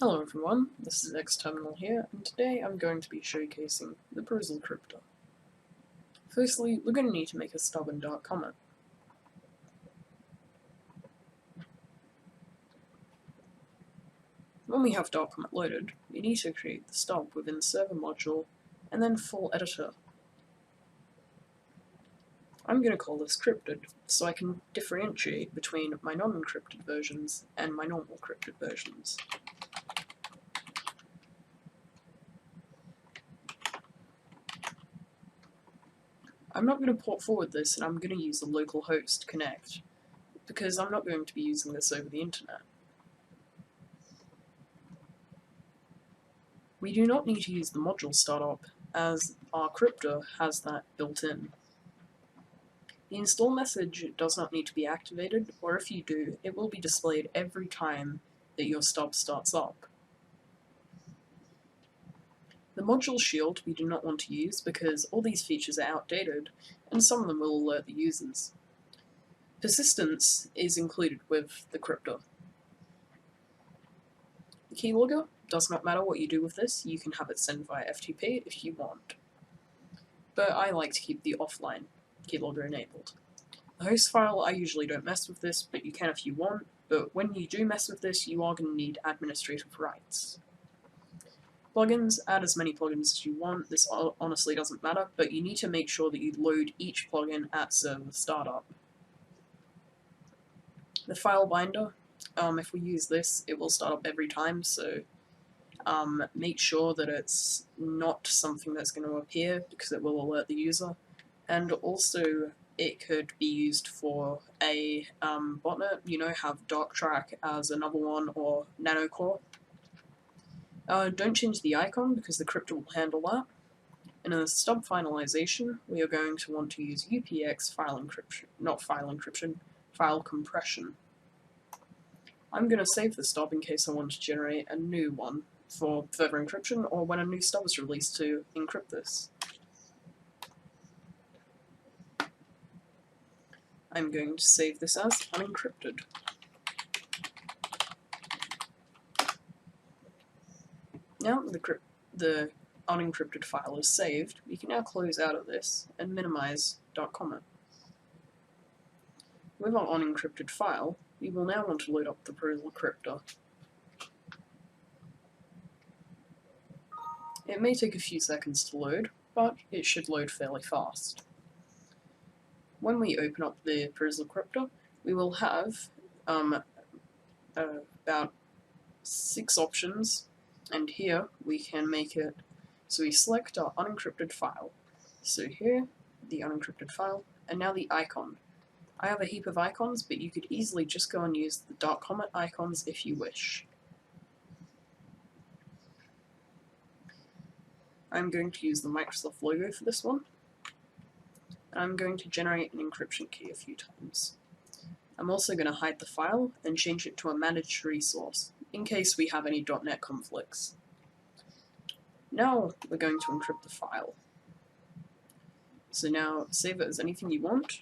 Hello everyone, this is xTerminal here, and today I'm going to be showcasing the Prozel Crypter. Firstly, we're going to need to make a stub in Darkcomet. When we have Darkcomet loaded, we need to create the stub within server module, and then full editor. I'm going to call this Crypted, so I can differentiate between my non-encrypted versions and my normal encrypted versions. I'm not going to port forward this, and I'm going to use a local host to connect, because I'm not going to be using this over the internet. We do not need to use the module startup, as our Crypter has that built in. The install message does not need to be activated, or if you do, it will be displayed every time that your stub starts up. The module shield we do not want to use because all these features are outdated, and some of them will alert the users. Persistence is included with the Crypter. The keylogger does not matter what you do with this, you can have it sent via FTP if you want. But I like to keep the offline keylogger enabled. The host file, I usually don't mess with this, but you can if you want, but when you do mess with this, you are going to need administrative rights. Plugins, add as many plugins as you want, this honestly doesn't matter, but you need to make sure that you load each plugin at server startup. The file binder, if we use this, it will start up every time, so make sure that it's not something that's going to appear because it will alert the user, and also it could be used for a botnet, have Darktrack as another one or Nanocore. Don't change the icon because the Crypter will handle that. And in the stub finalization, we are going to want to use UPX file compression. I'm going to save the stub in case I want to generate a new one for further encryption, or when a new stub is released to encrypt this. I'm going to save this as unencrypted. Now the unencrypted file is saved, we can now close out of this and minimize Darkcomet. With our unencrypted file, we will now want to load up the Prozel Crypter. It may take a few seconds to load, but it should load fairly fast. When we open up the Prozel Crypter, we will have about 6 options, and here we can make it so we select our unencrypted file. So here, the unencrypted file, and now the icon. I have a heap of icons, but you could easily just go and use the Darkcomet icons if you wish. I'm going to use the Microsoft logo for this one. I'm going to generate an encryption key a few times. I'm also going to hide the file and change it to a managed resource, in case we have any .NET conflicts. Now we're going to encrypt the file. So now save it as anything you want.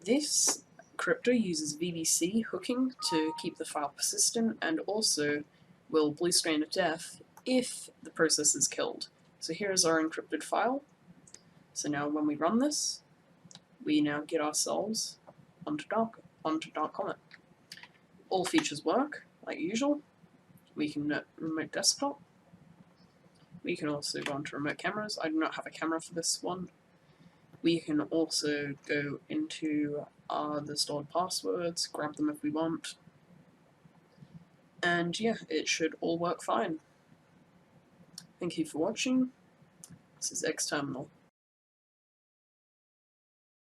This Crypter uses VBC hooking to keep the file persistent, and also will blue screen of death if the process is killed. So here is our encrypted file. So now when we run this, we now get ourselves onto Darkcomet. All features work, like usual. We can remote desktop. We can also go onto remote cameras. I do not have a camera for this one. We can also go into the stored passwords, grab them if we want. And yeah, it should all work fine. Thank you for watching. This is xTerminal.